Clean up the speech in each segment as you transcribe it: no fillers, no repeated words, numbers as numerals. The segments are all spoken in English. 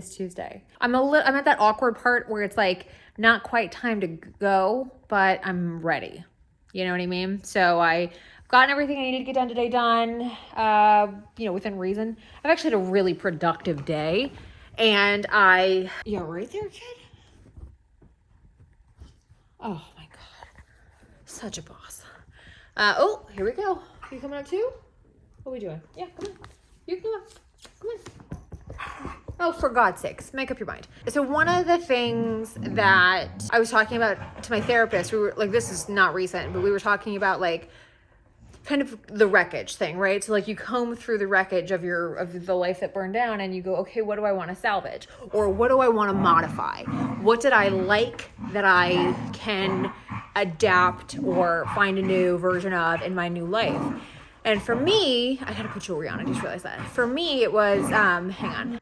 this Tuesday. I'm at that awkward part where it's like not quite time to go, but I'm ready. You know what I mean? So I gotten everything I needed to get done today done, within reason. I've actually had a really productive day, and you right there, kid? Oh my God. Such a boss. Here we go. You coming up too? What are we doing? Yeah, come on. You can come up. Come on. Oh, for God's sakes, make up your mind. So one of the things that I was talking about to my therapist, we were like, this is not recent, but we were talking about like kind of the wreckage thing, right? So like you comb through the wreckage of the life that burned down and you go, okay, what do I want to salvage? Or what do I want to modify? What did I like that I can adapt or find a new version of in my new life? And for me, I gotta put jewelry on, I just realized that. For me, it was, hang on.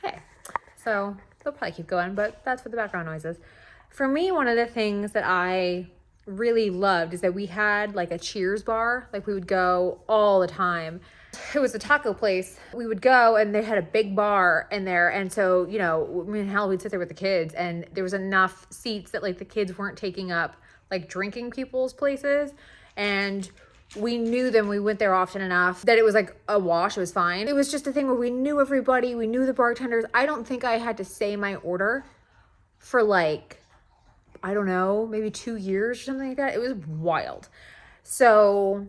Okay, so they'll probably keep going, but that's what the background noise is. For me, one of the things that I really loved is that we had like a Cheers bar. Like we would go all the time. It was a taco place. We would go and they had a big bar in there. And so, me and Hal would sit there with the kids and there was enough seats that like the kids weren't taking up like drinking people's places. And we knew them. We went there often enough that it was like a wash. It was fine. It was just a thing where we knew everybody. We knew the bartenders. I don't think I had to say my order for like, I don't know, maybe 2 years or something like that. It was wild. So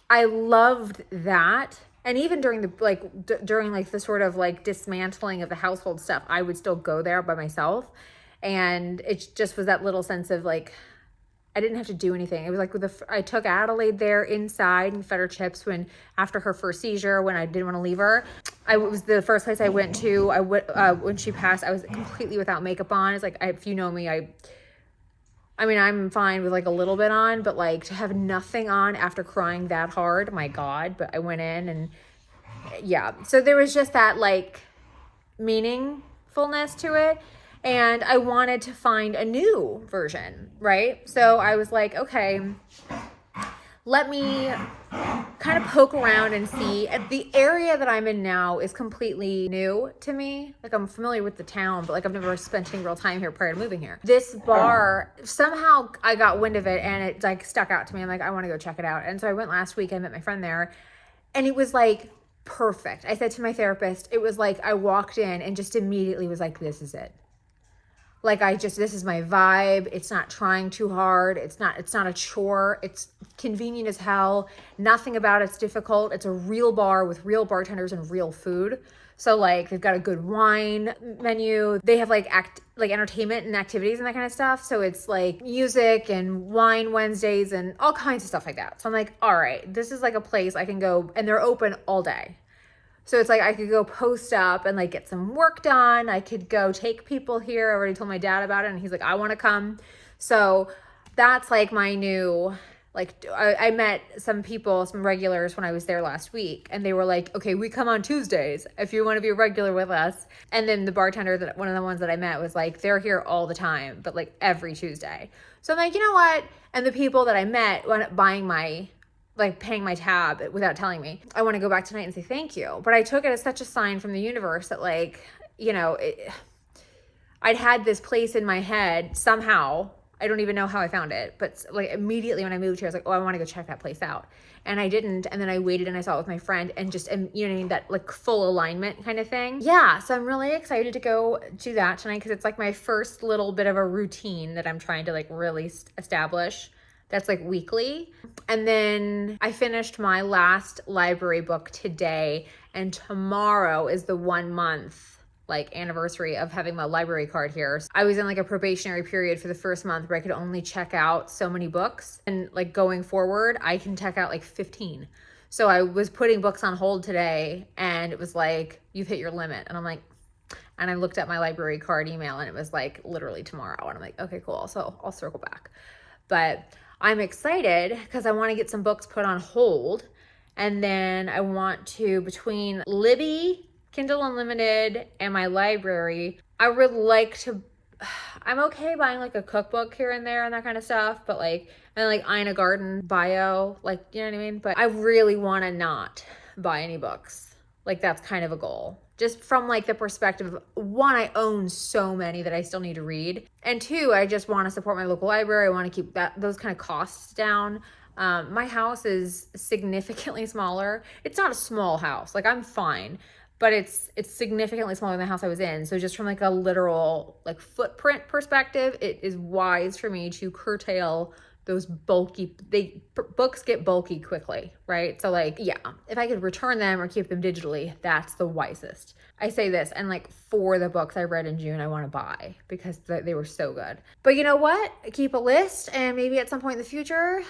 I loved that. And even during the sort of like dismantling of the household stuff, I would still go there by myself. And it just was that little sense of like, I didn't have to do anything. It was like I took Adelaide there inside and fed her chips after her first seizure, when I didn't want to leave her. It was the first place I went to. When she passed, I was completely without makeup on. It's like, if you know me, I mean, I'm fine with like a little bit on, but like to have nothing on after crying that hard, my God. But I went in and yeah. So there was just that like meaningfulness to it. And I wanted to find a new version, right? So I was like, okay, let me kind of poke around and see. The area that I'm in now is completely new to me. Like I'm familiar with the town, but like I've never spent any real time here prior to moving here. This bar, somehow I got wind of it and it like stuck out to me. I'm like, I want to go check it out. And so I went last week. I met my friend there and it was like perfect. I said to my therapist, it was like I walked in and just immediately was like, this is it. Like this is my vibe. It's not trying too hard. It's not a chore. It's convenient as hell. Nothing about it's difficult. It's a real bar with real bartenders and real food. So like they've got a good wine menu. They have like entertainment and activities and that kind of stuff. So it's like music and wine Wednesdays and all kinds of stuff like that. So I'm like, all right, this is like a place I can go, and they're open all day. So it's like I could go post up and like get some work done. I could go take people here. I already told my dad about it and he's like, I want to come. So that's like my new, like I met some people, some regulars when I was there last week, and they were like, okay, we come on Tuesdays if you want to be a regular with us. And then the bartender, one of the ones that I met, was like, they're here all the time, but like every Tuesday. So I'm like, you know what? And the people that I met wound up paying my tab without telling me. I want to go back tonight and say thank you. But I took it as such a sign from the universe that like, I'd had this place in my head somehow. I don't even know how I found it, but like immediately when I moved here, I was like, oh, I want to go check that place out. And I didn't. And then I waited and I saw it with my friend and just, that like full alignment kind of thing. Yeah. So I'm really excited to go do that tonight because it's like my first little bit of a routine that I'm trying to like really establish. That's like weekly. And then I finished my last library book today, and tomorrow is the 1 month like anniversary of having my library card here. So I was in like a probationary period for the first month where I could only check out so many books, and like going forward I can check out like 15. So I was putting books on hold today and it was like, you've hit your limit. And I'm like, and I looked at my library card email and it was like literally tomorrow. And I'm like, okay, cool. So I'll circle back. But I'm excited because I want to get some books put on hold. And then I want to, between Libby, Kindle Unlimited, and my library, I would like to, I'm okay buying like a cookbook here and there and that kind of stuff, but like, and like Ina Garten bio, like, you know what I mean? But I really want to not buy any books. Like that's kind of a goal. Just from like the perspective of, one, I own so many that I still need to read. And two, I just want to support my local library. I want to keep those kind of costs down. My house is significantly smaller. It's not a small house. Like I'm fine, but it's significantly smaller than the house I was in. So just from like a literal like footprint perspective, it is wise for me to curtail those bulky, books get bulky quickly, right? So like, yeah, if I could return them or keep them digitally, that's the wisest. I say this, and like 4 of the books I read in June, I want to buy because they were so good. But you know what? Keep a list, and maybe at some point in the future,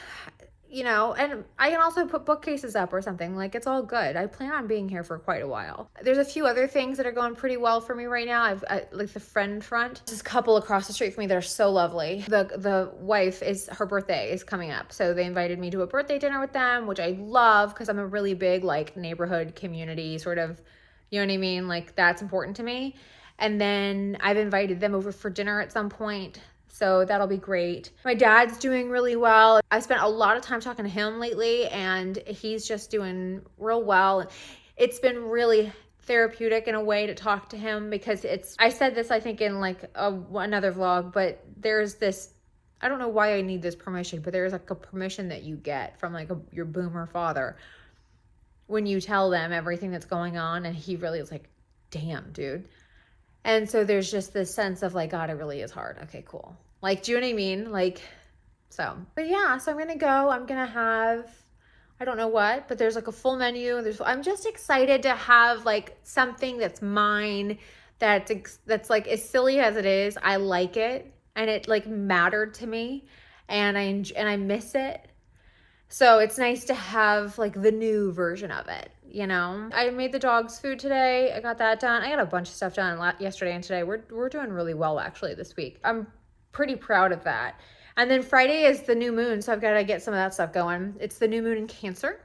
you know, and I can also put bookcases up or something. Like it's all good. I plan on being here for quite a while. There's a few other things that are going pretty well for me right now. I like the friend front. This couple across the street from me, they're so lovely. The wife her birthday is coming up. So they invited me to a birthday dinner with them, which I love because I'm a really big like neighborhood community sort of, you know what I mean? Like that's important to me. And then I've invited them over for dinner at some point. So that'll be great. My dad's doing really well. I spent a lot of time talking to him lately and he's just doing real well. It's been really therapeutic in a way to talk to him because I said this, I think in like another vlog, but there's this, I don't know why I need this permission, but there's like a permission that you get from like your boomer father when you tell them everything that's going on. And he really is like, damn, dude. And so there's just this sense of like, God, it really is hard. Okay, cool. Like, do you know what I mean? Like, so, but yeah, so I'm going to go, I'm going to have, I don't know what, but there's like a full menu. I'm just excited to have like something that's mine, that's like as silly as it is. I like it and it like mattered to me and I miss it. So it's nice to have like the new version of it, you know? I made the dog's food today. I got that done. I got a bunch of stuff done yesterday and today. We're doing really well actually this week. I'm pretty proud of that. And then Friday is the new moon, so I've got to get some of that stuff going. It's the new moon in Cancer.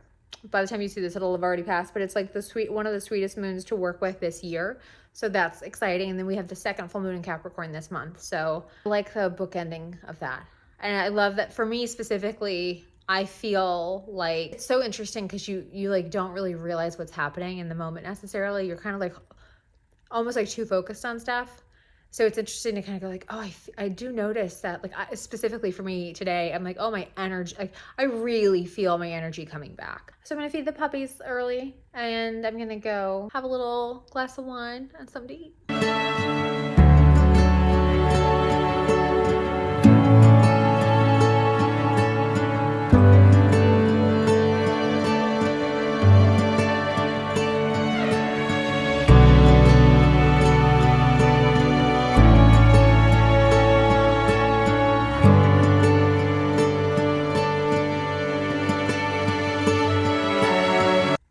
By the time you see this, it'll have already passed, but it's like one of the sweetest moons to work with this year. So that's exciting. And then we have the second full moon in Capricorn this month. So I like the bookending of that. And I love that for me specifically, I feel like it's so interesting because you like don't really realize what's happening in the moment necessarily. You're kind of like almost like too focused on stuff. So it's interesting to kind of go like, oh, I do notice that like specifically for me today, I'm like, oh, my energy, like I really feel my energy coming back. So I'm going to feed the puppies early and I'm going to go have a little glass of wine and something to eat.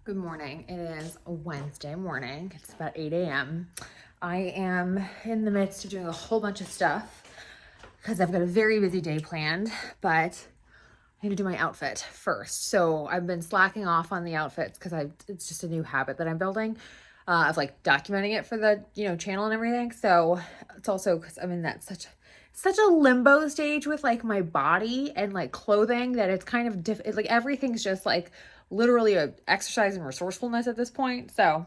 Good morning. It is a Wednesday morning. It's about 8 a.m. I am in the midst of doing a whole bunch of stuff because I've got a very busy day planned, but I need to do my outfit first. So I've been slacking off on the outfits because it's just a new habit that I'm building of like documenting it for the channel and everything. So it's also because I'm in that such a limbo stage with like my body and like clothing that it's kind of it's like everything's just like literally a exercise in resourcefulness at this point. So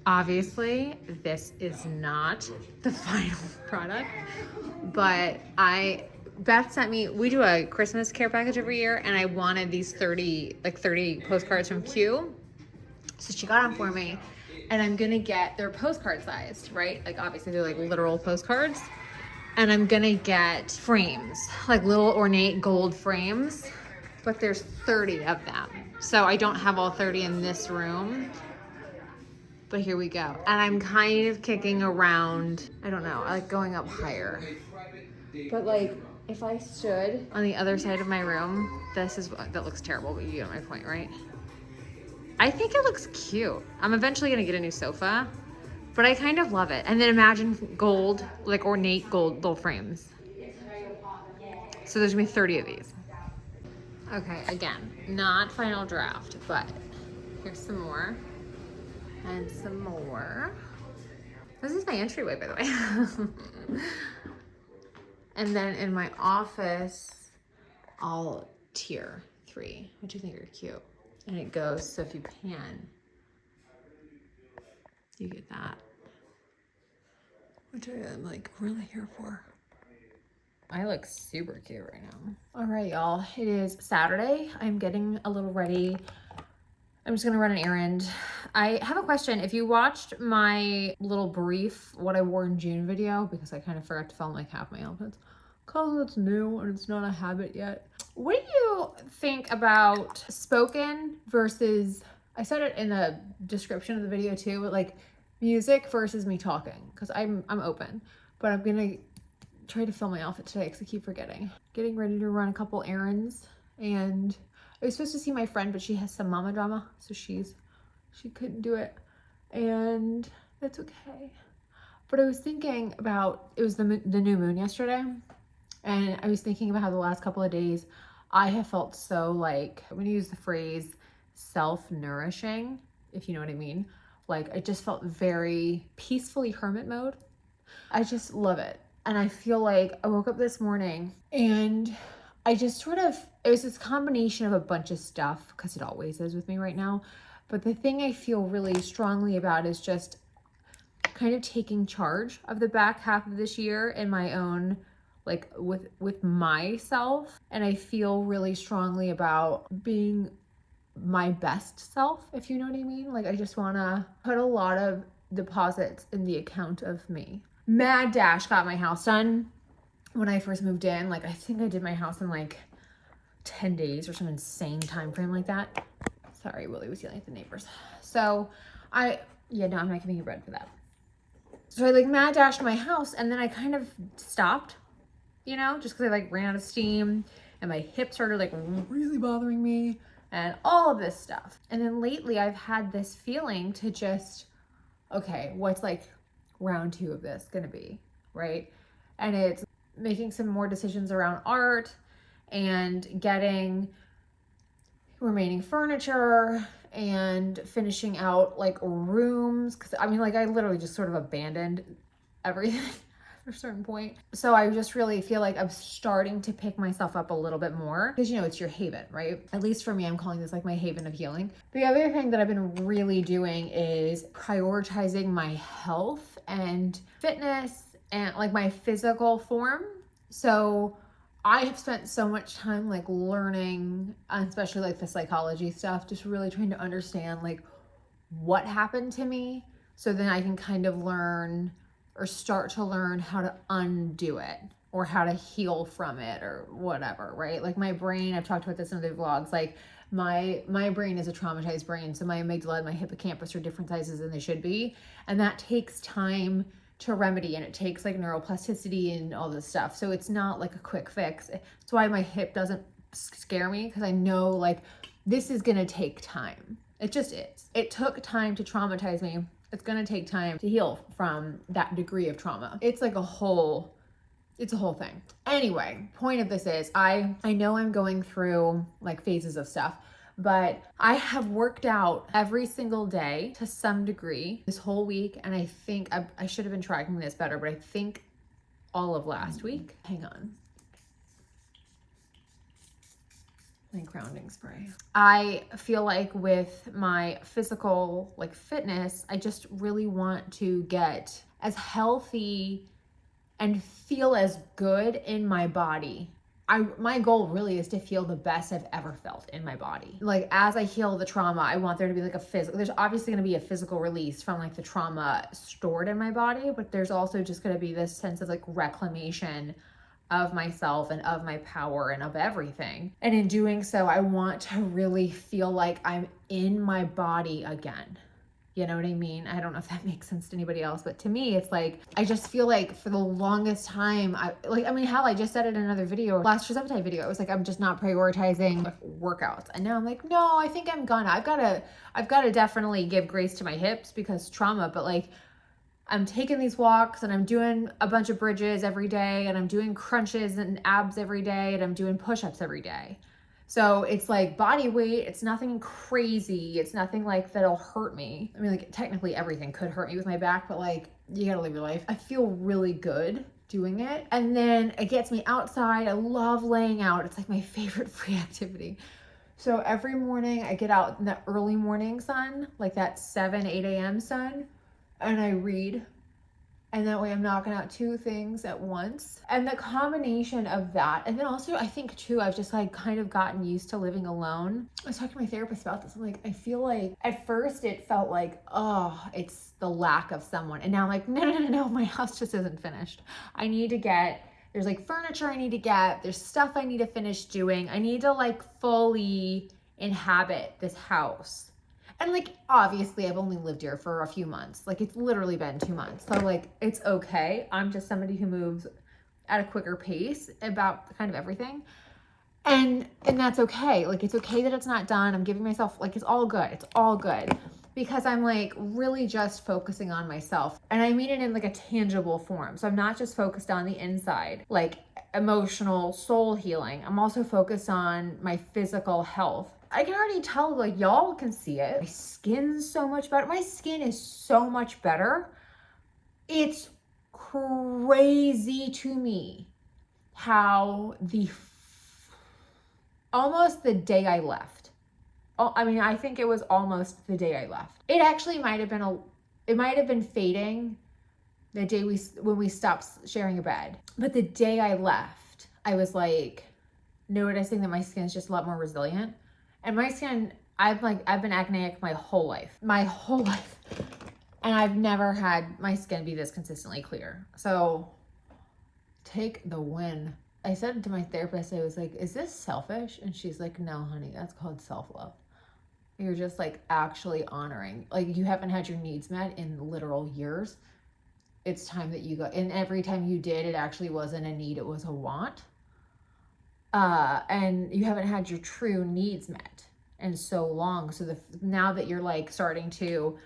Obviously, this is not the final product, but Beth sent me, we do a Christmas care package every year, and I wanted these 30 postcards from Q. So she got them for me, and I'm gonna get, they're postcard sized, right? Like obviously they're like literal postcards. And I'm gonna get frames, like little ornate gold frames, but there's 30 of them. So I don't have all 30 in this room. But here we go. And I'm kind of kicking around, I don't know, I like going up higher. But like, if I stood on the other side of my room, that looks terrible, but you get my point, right? I think it looks cute. I'm eventually gonna get a new sofa, but I kind of love it. And then imagine gold, like ornate gold little frames. So there's gonna be 30 of these. Okay, again, not final draft, but here's some more. And some more. This is my entryway, by the way. And then in my office, I'll tier 3, which I think are cute. And it goes, so if you pan, you get that. Which I am like really here for. I look super cute right now. All right, y'all, it is Saturday. I'm getting a little ready. I'm just gonna run an errand. I have a question. If you watched my little brief what I wore in June video, because I kind of forgot to film like half my outfits, because it's new and it's not a habit yet. What do you think about spoken versus, I said it in the description of the video too, but like music versus me talking, because I'm open, but I'm gonna try to film my outfit today because I keep forgetting. Getting ready to run a couple errands, and I was supposed to see my friend, but she has some mama drama, so she couldn't do it, and that's okay. But I was thinking about, it was the new moon yesterday, and I was thinking about how the last couple of days I have felt so like, I'm gonna use the phrase self-nourishing, if you know what I mean. Like I just felt very peacefully hermit mode. I just love it. And I feel like I woke up this morning and I just sort of, it was this combination of a bunch of stuff, because it always is with me right now. But the thing I feel really strongly about is just kind of taking charge of the back half of this year in my own, like with myself. And I feel really strongly about being my best self, if you know what I mean. Like I just want to put a lot of deposits in the account of me. Mad dash got my house done when I first moved in. Like I think I did my house in like 10 days or some insane time frame like that. Sorry, Willie was yelling at the neighbors. So I'm not giving you bread for that. So I like mad dashed my house, and then I kind of stopped, you know, just because I like ran out of steam and my hip started like really bothering me and all of this stuff. And then lately I've had this feeling to just, okay, what's like round 2 of this gonna be, right? And it's making some more decisions around art and getting remaining furniture and finishing out like rooms, because I mean, like I literally just sort of abandoned everything at a certain point. So I just really feel like I'm starting to pick myself up a little bit more, because you know, it's your haven, right? At least for me, I'm calling this like my haven of healing. The other thing that I've been really doing is prioritizing my health and fitness and like my physical form. So I have spent so much time like learning, especially like the psychology stuff, just really trying to understand like what happened to me, so then I can kind of learn or start to learn how to undo it or how to heal from it or whatever, right? Like my brain, I've talked about this in other vlogs, like my brain is a traumatized brain. So my amygdala and my hippocampus are different sizes than they should be. And that takes time to remedy, and it takes like neuroplasticity and all this stuff. So it's not like a quick fix. That's why my hip doesn't scare me, because I know like this is gonna take time. It just is. It took time to traumatize me. It's gonna take time to heal from that degree of trauma. It's like a whole thing. Anyway, point of this is I know I'm going through like phases of stuff, but I have worked out every single day to some degree this whole week. And I think I should have been tracking this better, but I think all of last week. Hang on. my grounding spray. I feel like with my physical like fitness, I just really want to get as healthy and feel as good in my body. My goal really is to feel the best I've ever felt in my body. Like as I heal the trauma, I want there to be like a physical, there's obviously going to be a physical release from like the trauma stored in my body, but there's also just going to be this sense of like reclamation of myself and of my power and of everything. And in doing so, I want to really feel like I'm in my body again. You know what I mean? I don't know if that makes sense to anybody else, but to me, it's like, I just feel like for the longest time, hell, I just said it in another video, last Trizepatide video, it was like, I'm just not prioritizing workouts. And now I'm like, no, I think I'm gonna, I've got to definitely give grace to my hips because trauma, but like, I'm taking these walks and I'm doing a bunch of bridges every day and I'm doing crunches and abs every day and I'm doing push-ups every day. So it's like body weight, it's nothing crazy. It's nothing like that'll hurt me. I mean, like technically everything could hurt me with my back, but like you gotta live your life. I feel really good doing it. And then it gets me outside. I love laying out. It's like my favorite free activity. So every morning I get out in the early morning sun, like that 7, 8 a.m. sun, and I read. And that way I'm knocking out 2 things at once. And the combination of that, and then also I think too, I've just like kind of gotten used to living alone. I was talking to my therapist about this. I'm like, I feel like at first it felt like, oh, it's the lack of someone. And now I'm like, no, my house just isn't finished. I need to get, there's like furniture I need to get, there's stuff I need to finish doing. I need to like fully inhabit this house. And like, obviously I've only lived here for a few months. Like it's literally been 2 months. So like, it's okay. I'm just somebody who moves at a quicker pace about kind of everything. And that's okay. Like, it's okay that it's not done. I'm giving myself, like, it's all good. It's all good because I'm like really just focusing on myself. And I mean it in like a tangible form. So I'm not just focused on the inside, like emotional soul healing. I'm also focused on my physical health. I can already tell, like, y'all can see it. My skin's so much better. My skin is so much better. It's crazy to me how almost the day I left. I mean, I think it was almost the day I left. It actually might have been fading the day when we stopped sharing a bed. But the day I left, I was like noticing that my skin's just a lot more resilient. And my skin, I've been acneic my whole life. And I've never had my skin be this consistently clear. So take the win. I said to my therapist, I was like, is this selfish? And she's like, no, honey, that's called self-love. You're just like actually honoring, like you haven't had your needs met in literal years. It's time that you go, and every time you did, it actually wasn't a need, it was a want. And you haven't had your true needs met in so long. So now that you're like starting to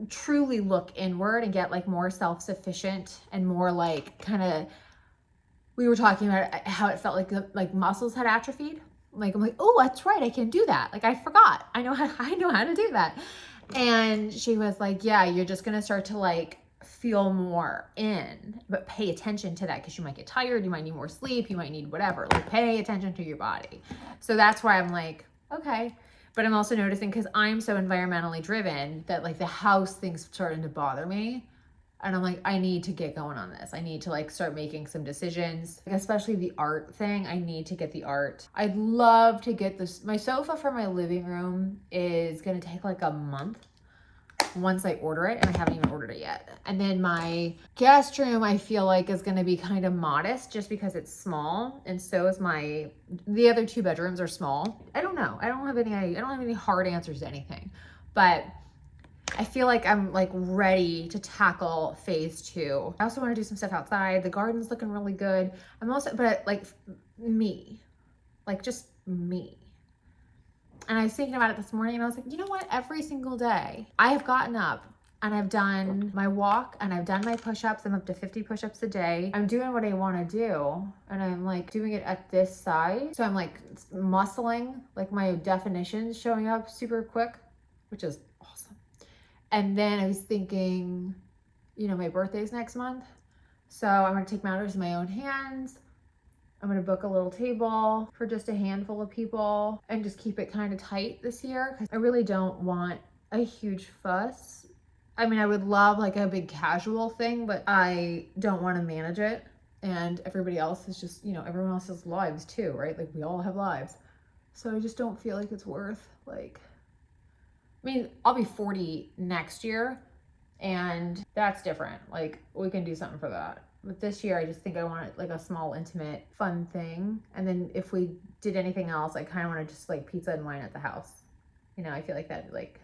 truly look inward and get like more self-sufficient and more like kind of, we were talking about how it felt like muscles had atrophied. Like, I'm like, oh, that's right, I can do that. Like, I forgot. I know how to do that. And she was like, yeah, you're just gonna start to like feel more in, but pay attention to that because you might get tired, you might need more sleep, you might need whatever. Like, pay attention to your body. So that's why I'm like, okay. But I'm also noticing, because I'm so environmentally driven, that like the house thing's starting to bother me. And I'm like, I need to get going on this. I need to like start making some decisions, like, especially the art thing. I need to get the art. I'd love to get this. My sofa for my living room is going to take like a month once I order it, and I haven't even ordered it yet. And then my guest room, I feel like, is going to be kind of modest just because it's small. And so is the other 2 bedrooms are small. I don't know. I don't have any hard answers to anything, but I feel like I'm like ready to tackle phase 2. I also want to do some stuff outside. The garden's looking really good. But like me, like just me. And I was thinking about it this morning and I was like, you know what? Every single day I have gotten up and I've done my walk and I've done my push-ups. I'm up to 50 push-ups a day. I'm doing what I want to do and I'm like doing it at this size. So I'm like muscling, like my definition's showing up super quick, which is awesome. And then I was thinking, you know, my birthday's next month. So I'm going to take matters in my own hands. I'm gonna book a little table for just a handful of people and just keep it kind of tight this year, because I really don't want a huge fuss. I mean, I would love like a big casual thing, but I don't want to manage it. And everybody else is just, you know, everyone else has lives too, right? Like we all have lives. So I just don't feel like it's worth like, I mean, I'll be 40 next year and that's different. Like we can do something for that. But this year I just think I want like a small, intimate, fun thing. And then if we did anything else, I kind of want to just like pizza and wine at the house. You know, I feel like that'd be like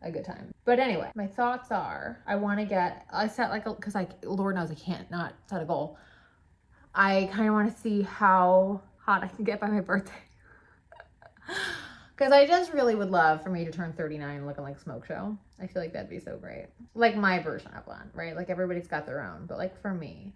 a good time. But anyway, my thoughts are I set like, because like, Lord knows I can't not set a goal. I kind of want to see how hot I can get by my birthday. Because I just really would love for me to turn 39 looking like Smoke Show. I feel like that'd be so great. Like my version of one, right? Like everybody's got their own. But like for me,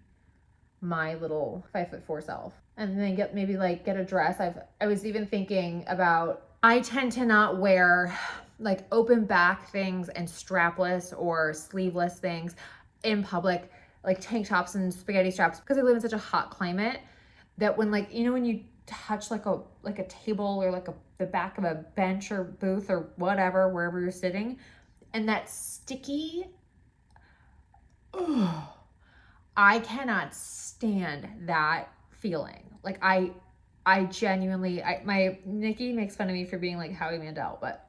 my little 5'4" self. And then get a dress. I was even thinking about, I tend to not wear like open back things and strapless or sleeveless things in public, like tank tops and spaghetti straps, because I live in such a hot climate that when like, you know, when you touch like a table or like the back of a bench or booth or whatever, wherever you're sitting, and that sticky, I cannot stand that feeling. Like I genuinely, my Nikki makes fun of me for being like Howie Mandel, but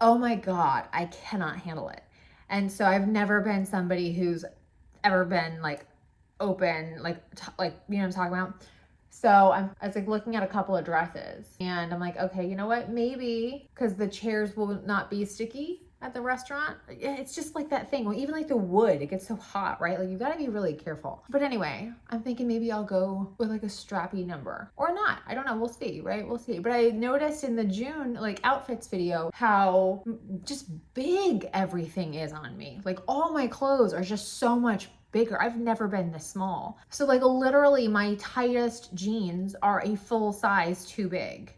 oh my God, I cannot handle it. And so I've never been somebody who's ever been like open, like, you know what I'm talking about? So I was like looking at a couple of dresses and I'm like, okay, you know what? Maybe because the chairs will not be sticky at the restaurant. It's just like that thing. Well, even like the wood, it gets so hot, right? Like you gotta be really careful. But anyway, I'm thinking maybe I'll go with like a strappy number or not. I don't know. We'll see, right? We'll see. But I noticed in the June like outfits video how just big everything is on me. Like all my clothes are just so much bigger. I've never been this small. So like literally my tightest jeans are a full size too big.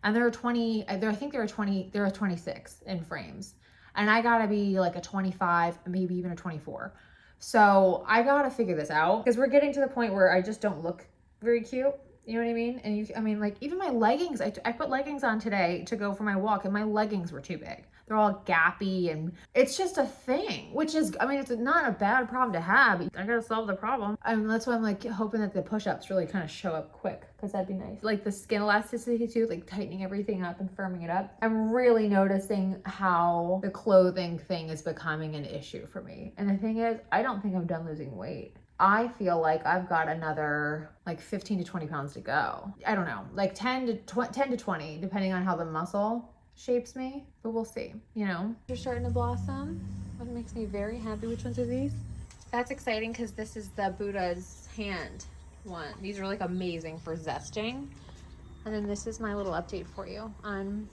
And there are 20, I think there are 26 in frames. And I gotta be like a 25, maybe even a 24. So I gotta figure this out because we're getting to the point where I just don't look very cute. You know what I mean? And I mean, like even my leggings, I put leggings on today to go for my walk and my leggings were too big. They're all gappy and it's just a thing, which is, I mean, it's not a bad problem to have. I gotta solve the problem. And that's why I'm like hoping that the push-ups really kind of show up quick because that'd be nice. Like the skin elasticity too, like tightening everything up and firming it up. I'm really noticing how the clothing thing is becoming an issue for me. And the thing is, I don't think I'm done losing weight. I feel like I've got another like 15 to 20 pounds to go. I don't know, like 10 to 20, depending on how the muscle shapes me, but we'll see, you know. They're starting to blossom, what makes me very happy. Which ones are these? That's exciting because this is the Buddha's hand one. These are like amazing for zesting. And then this is my little update for you on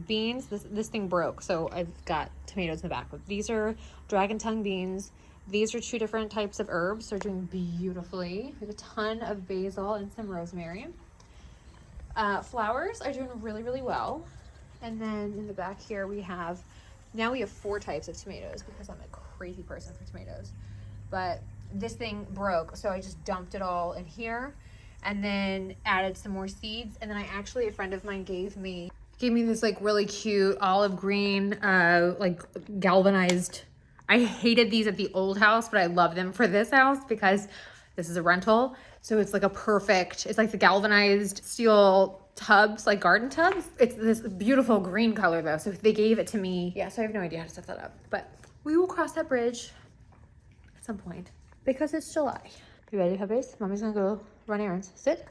beans. This thing broke, so I've got tomatoes in the back. But these are dragon tongue beans. These are 2 different types of herbs. They're doing beautifully. We have a ton of basil and some rosemary. Flowers are doing really, really well. And then in the back here we have 4 types of tomatoes because I'm a crazy person for tomatoes. But this thing broke, so I just dumped it all in here and then added some more seeds. And then a friend of mine gave me this like really cute olive green, like galvanized. I hated these at the old house, but I love them for this house because this is a rental. So it's like it's like the galvanized steel tubs, like garden tubs. It's this beautiful green color though. So they gave it to me. Yeah, so I have no idea how to set that up, but we will cross that bridge at some point because it's July. You ready, puppies? Mommy's gonna go run errands. Sit.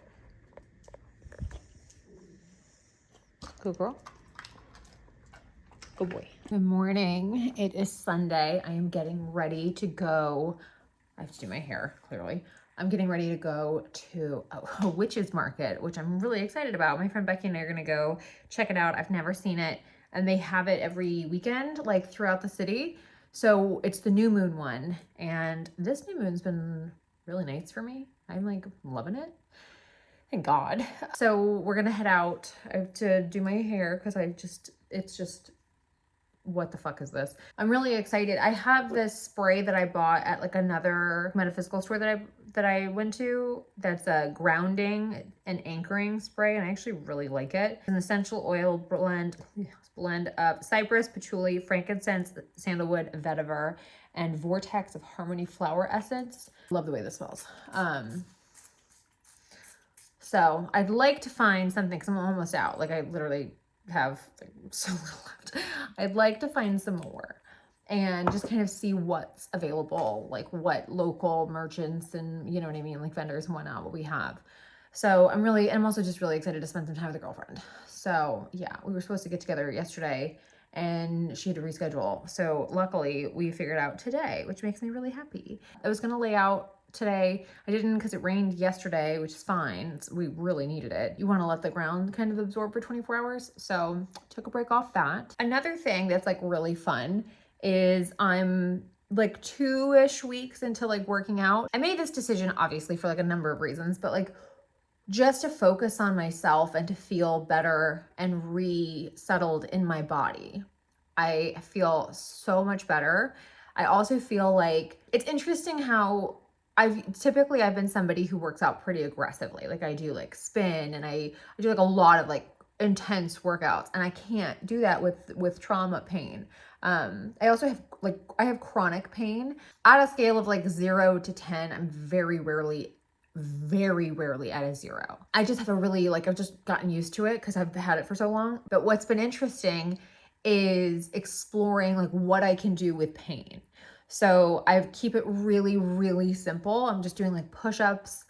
Good girl. Good boy. Good morning. It is Sunday. I am getting ready to go. I have to do my hair, clearly. I'm getting ready to go to a witch's market, which I'm really excited about. My friend Becky and I are gonna go check it out. I've never seen it, and they have it every weekend, like throughout the city. So it's the new moon one, and this new moon's been really nice for me. I'm like loving it. Thank God. So we're gonna head out. I have to do my hair because it's just, what the fuck is this? I'm really excited. I have this spray that I bought at like another metaphysical store that that I went to that's a grounding and anchoring spray, and I actually really like it. It's an essential oil blend of cypress, patchouli, frankincense, sandalwood, vetiver, and vortex of harmony flower essence. Love the way this smells. So I'd like to find something, because I'm almost out. Like, I literally have so little left. I'd like to find some more and just kind of see what's available, like what local merchants and, you know what I mean, like vendors and whatnot, what we have. So I'm also just really excited to spend some time with a girlfriend. So yeah, we were supposed to get together yesterday and she had to reschedule. So luckily we figured out today, which makes me really happy. I was going to lay out today. I didn't because it rained yesterday, which is fine. We really needed it. You want to let the ground kind of absorb for 24 hours. So took a break off that. Another thing that's like really fun is I'm like 2-ish weeks into like working out. I made this decision obviously for like a number of reasons, but like just to focus on myself and to feel better and resettled in my body. I feel so much better. I also feel like it's interesting how I've been somebody who works out pretty aggressively. Like I do like spin and I do like a lot of like intense workouts, and I can't do that with trauma pain. I also have chronic pain. At a scale of like 0 to 10, I'm very rarely at a 0. I just have a really I've just gotten used to it because I've had it for so long. But what's been interesting is exploring like what I can do with pain. So I keep it really, really simple. I'm just doing like push-ups,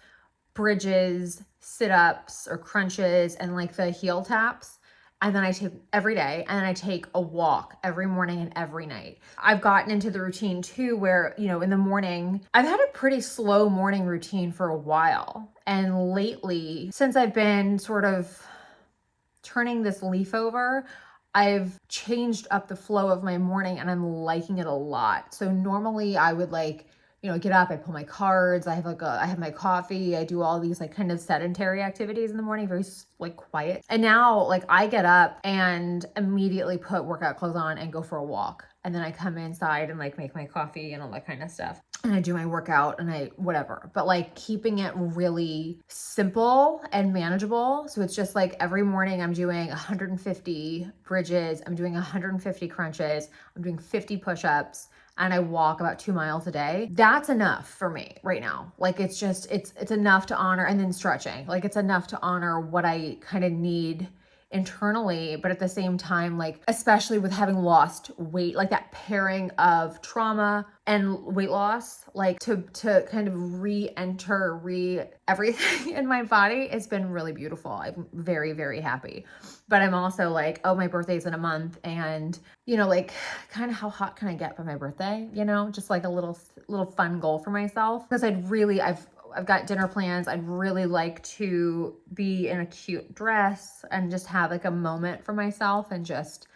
bridges, sit-ups or crunches, and like the heel taps. And then I take every day, and then I take a walk every morning and every night. I've gotten into the routine too, where, you know, in the morning, I've had a pretty slow morning routine for a while. And lately, since I've been sort of turning this leaf over, I've changed up the flow of my morning and I'm liking it a lot. So normally I would get up, I pull my cards, I have my coffee, I do all these like kind of sedentary activities in the morning, very like quiet. And now like I get up and immediately put workout clothes on and go for a walk. And then I come inside and like make my coffee and all that kind of stuff. And I do my workout and whatever, but like keeping it really simple and manageable. So it's just like every morning I'm doing 150 bridges, I'm doing 150 crunches, I'm doing 50 push-ups, and I walk about 2 miles a day. That's enough for me right now. Like it's enough to honor, and then stretching. Like it's enough to honor what I kind of need internally, but at the same time, like especially with having lost weight, like that pairing of trauma and weight loss, like to kind of re-enter everything in my body, it's been really beautiful. I'm very, very happy. But I'm also like, oh, my birthday's in a month, and you know, like kind of how hot can I get for my birthday? You know, just like a little fun goal for myself, because I've got dinner plans. I'd really like to be in a cute dress and just have like a moment for myself and just,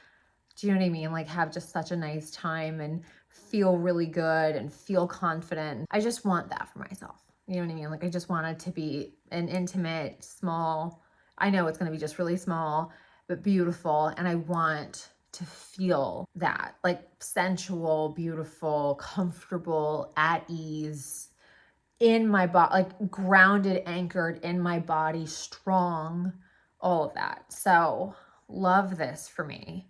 do you know what I mean? Like have just such a nice time and feel really good and feel confident. I just want that for myself. You know what I mean? Like I just want it to be an intimate, small, I know it's going to be just really small, but beautiful. And I want to feel that like sensual, beautiful, comfortable, at ease, in my body, like grounded, anchored in my body, strong, all of that. So love this for me.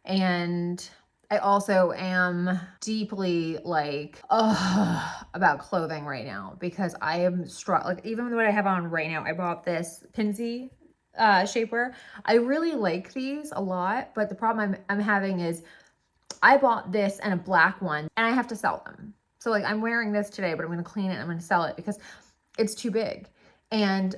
And I also am deeply like, about clothing right now, because I am like even what I have on right now, I bought this Pinsy shapewear. I really like these a lot, but the problem I'm having is I bought this and a black one, and I have to sell them. So like I'm wearing this today, but I'm going to clean it and I'm going to sell it because it's too big. And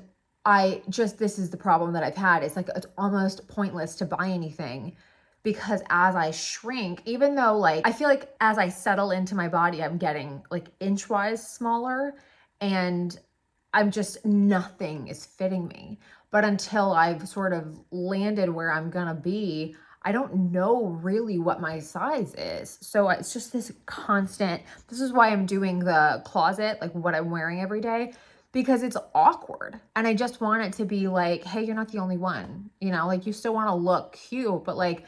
this is the problem that I've had. It's like, it's almost pointless to buy anything, because as I shrink, even though like, I feel like as I settle into my body, I'm getting like inchwise smaller, and nothing is fitting me. But until I've sort of landed where I'm going to be, I don't know really what my size is. So it's just this this is why I'm doing the closet, like what I'm wearing every day, because it's awkward. And I just want it to be like, hey, you're not the only one, you know, like you still want to look cute, but like,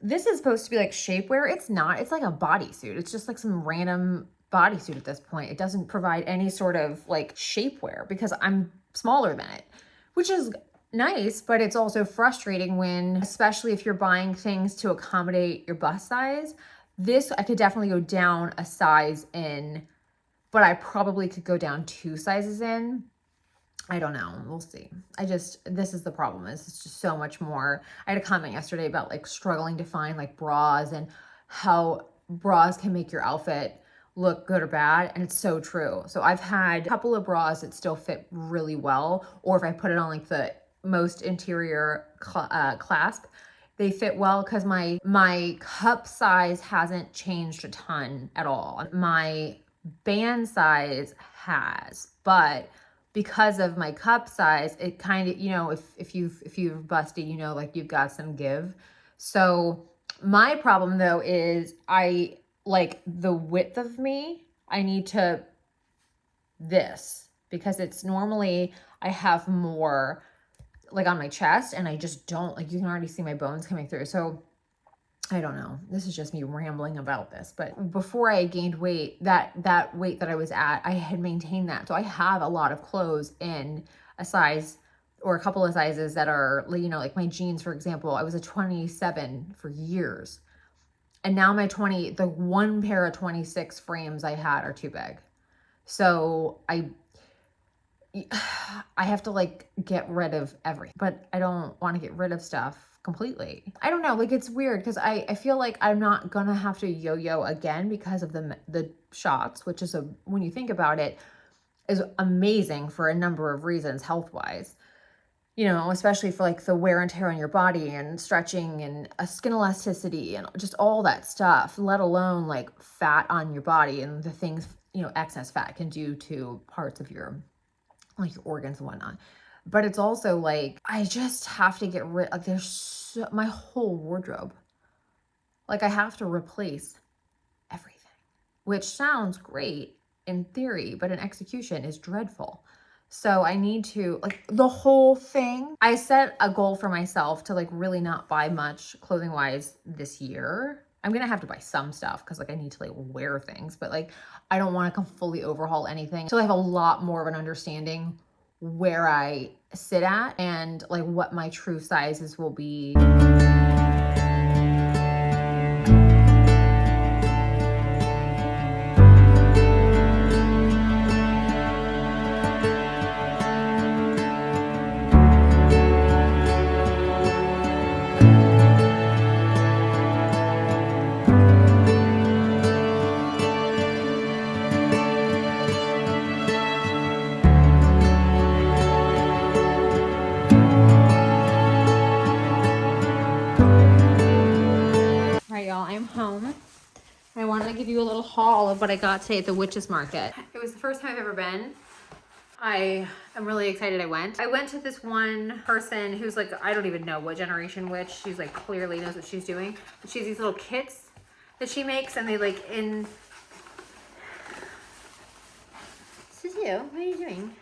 this is supposed to be like shapewear. It's not, it's like a bodysuit. It's just like some random bodysuit at this point. It doesn't provide any sort of like shapewear because I'm smaller than it, which is nice, but it's also frustrating when, especially if you're buying things to accommodate your bust size. This, I could definitely go down a size in, but I probably could go down 2 sizes in. I don't know. We'll see. This is the problem. It's just so much more. I had a comment yesterday about like struggling to find like bras and how bras can make your outfit look good or bad. And it's so true. So I've had a couple of bras that still fit really well. Or if I put it on like the most interior clasp, they fit well because my cup size hasn't changed a ton at all. My band size has, but because of my cup size, it kind of, you know, if you've busted, you know, like you've got some give. So my problem though is I like the width of me, I need to this because it's normally I have more like on my chest and I just don't, like you can already see my bones coming through. So I don't know. This is just me rambling about this, but before I gained weight, that weight that I was at, I had maintained that. So I have a lot of clothes in a size or a couple of sizes that are, you know, like my jeans, for example, I was a 27 for years. And now the one pair of 26 frames I had are too big. So I have to like get rid of everything, but I don't want to get rid of stuff completely. I don't know, like it's weird because I feel like I'm not gonna have to yo-yo again because of the shots, which is when you think about it, is amazing for a number of reasons health-wise. You know, especially for like the wear and tear on your body and stretching and skin elasticity and just all that stuff, let alone like fat on your body and the things, you know, excess fat can do to parts of your like your organs and whatnot. But it's also like, I just have to get rid of, my whole wardrobe. Like I have to replace everything, which sounds great in theory, but in execution is dreadful. So I need to, like the whole thing, I set a goal for myself to like really not buy much clothing wise this year. I'm going to have to buy some stuff because like I need to like wear things, but like I don't want to fully overhaul anything. So I have a lot more of an understanding where I sit at and like what my true sizes will be. I'm home. I wanted to give you a little haul of what I got today at the Witches Market. It was the first time I've ever been. I am really excited I went. I went to this one person who's like, I don't even know what generation witch. She's like clearly knows what she's doing. But she has these little kits that she makes and they like in... This is you. What are you doing?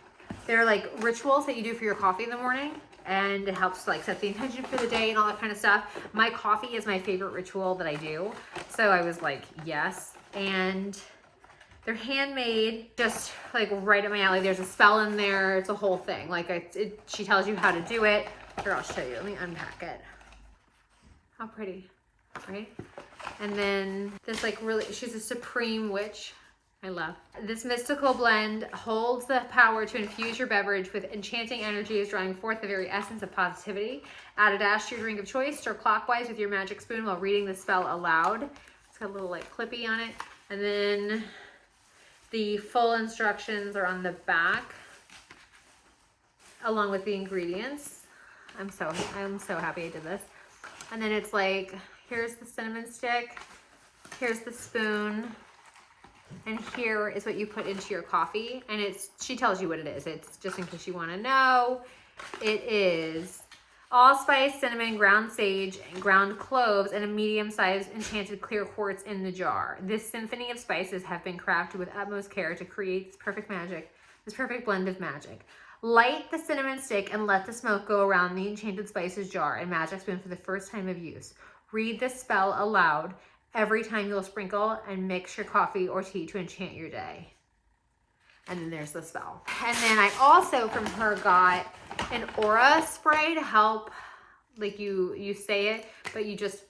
They're like rituals that you do for your coffee in the morning. And it helps to like set the intention for the day and all that kind of stuff. My coffee is my favorite ritual that I do. So I was like, yes. And they're handmade, just like right at my alley. There's a spell in there. It's a whole thing. Like she tells you how to do it. Here, I'll show you. Let me unpack it. How pretty, right? And then this like really, she's a supreme witch. I love. This mystical blend holds the power to infuse your beverage with enchanting energies, drawing forth the very essence of positivity. Add a dash to your drink of choice, stir clockwise with your magic spoon while reading the spell aloud. It's got a little like clippy on it. And then the full instructions are on the back, along with the ingredients. I'm so happy I did this. And then it's like, here's the cinnamon stick, here's the spoon, and here is what you put into your coffee. And she tells you what it is. It's just in case you want to know. It is allspice, cinnamon, ground sage, and ground cloves, and a medium-sized enchanted clear quartz in the jar. This symphony of spices have been crafted with utmost care to create this perfect blend of magic. Light the cinnamon stick and let the smoke go around the enchanted spices jar and magic spoon for the first time of use. Read the spell aloud every time you'll sprinkle and mix your coffee or tea to enchant your day. And then there's the spell. And then I also from her got an aura spray to help, like you say it, but you just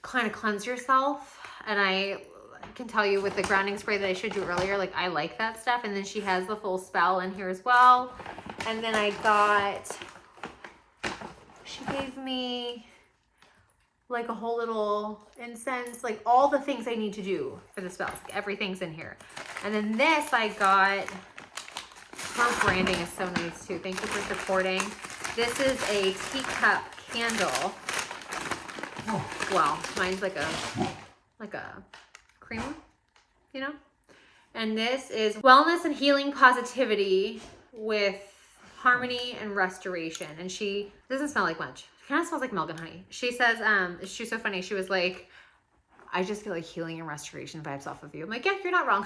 kind of cleanse yourself. And I can tell you with the grounding spray that I showed you earlier, like I like that stuff. And then she has the full spell in here as well. And then I got, she gave me like a whole little incense, like all the things I need to do for the spells. Everything's in here. And then this I got, her branding is so nice too. Thank you for supporting. This is a teacup candle. Well, mine's like a cream, you know? And this is wellness and healing positivity with harmony and restoration. And she doesn't smell like much. It kind of smells like milk and honey. She says, she's so funny. She was like, I just feel like healing and restoration vibes off of you. I'm like, yeah, you're not wrong.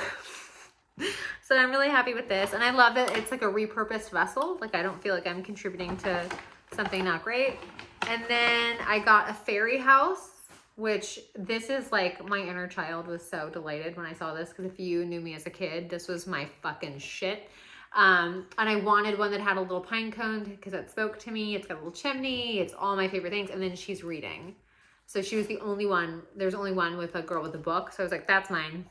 So I'm really happy with this. And I love that it's like a repurposed vessel. Like I don't feel like I'm contributing to something not great. And then I got a fairy house, which this is like my inner child was so delighted when I saw this. Because if you knew me as a kid, this was my fucking shit. And I wanted one that had a little pine cone because it spoke to me. It's got a little chimney. It's all my favorite things. And then she's reading. So she was the only one. There's only one with a girl with a book. So I was like, that's mine.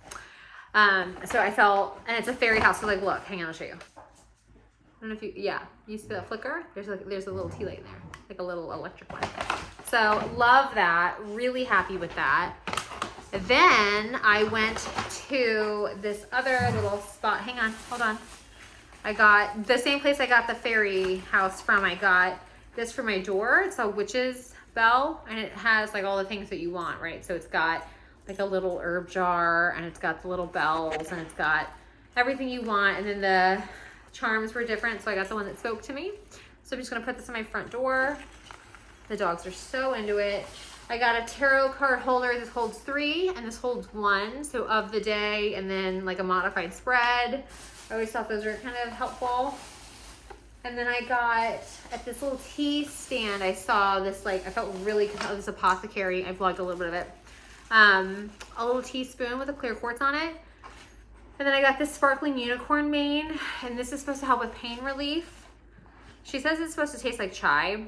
So I felt, and it's a fairy house. So like, look, hang on, I'll show you. I don't know if you, yeah, you see that flicker? There's a little tea light in there, like a little electric one. So love that. Really happy with that. Then I went to this other little spot. Hang on, hold on. I got the same place I got the fairy house from. I got this for my door. It's a witch's bell, and it has like all the things that you want, right? So it's got like a little herb jar, and it's got the little bells, and it's got everything you want. And then the charms were different, so I got the one that spoke to me. So I'm just gonna put this on my front door. The dogs are so into it. I got a tarot card holder. This holds 3, and this holds 1. So of the day, and then like a modified spread. I always thought those were kind of helpful. And then I got at this little tea stand, I saw this, like, I felt really compelled, this apothecary. I vlogged a little bit of it. A little teaspoon with a clear quartz on it. And then I got this sparkling unicorn mane, and this is supposed to help with pain relief. She says it's supposed to taste like chai,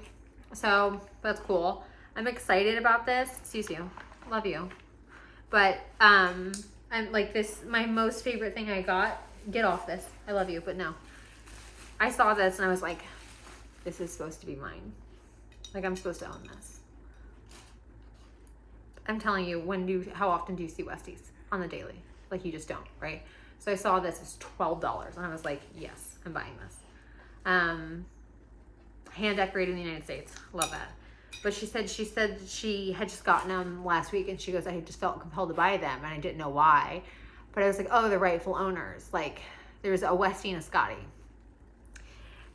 so that's cool. I'm excited about this. Excuse you, love you. But I'm like this, my most favorite thing I got. Get off this. I love you, but no. I saw this and I was like, this is supposed to be mine. Like I'm supposed to own this. I'm telling you, how often do you see Westies on the daily? Like you just don't, right? So I saw this, it's $12 and I was like, yes, I'm buying this. Hand decorated in the United States. Love that. But she said she had just gotten them last week, and she goes, I just felt compelled to buy them and I didn't know why. But I was like, oh, the rightful owners. Like there's a Westie and a Scotty.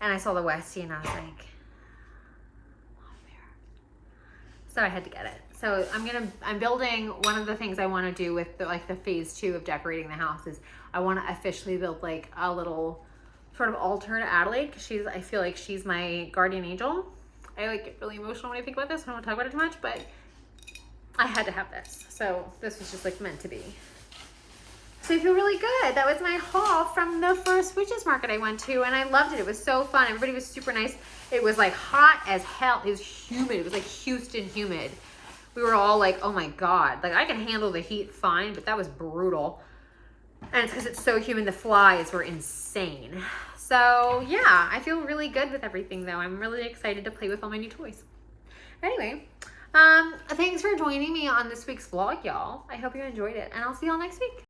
And I saw the Westie and I was like, so I had to get it. So I'm building, one of the things I want to do with the phase 2 of decorating the house is I want to officially build like a little sort of altar to Adelaide, because I feel like she's my guardian angel. I like get really emotional when I think about this. I don't want to talk about it too much, but I had to have this. So this was just like meant to be. So I feel really good. That was my haul from the first witches market I went to, and I loved it. It was so fun. Everybody was super nice. It was like hot as hell. It was humid. It was like Houston humid. We were all like, oh my God. Like I can handle the heat fine, but that was brutal. And it's because it's so humid. The flies were insane. So yeah, I feel really good with everything though. I'm really excited to play with all my new toys. Anyway, thanks for joining me on this week's vlog, y'all. I hope you enjoyed it, and I'll see y'all next week.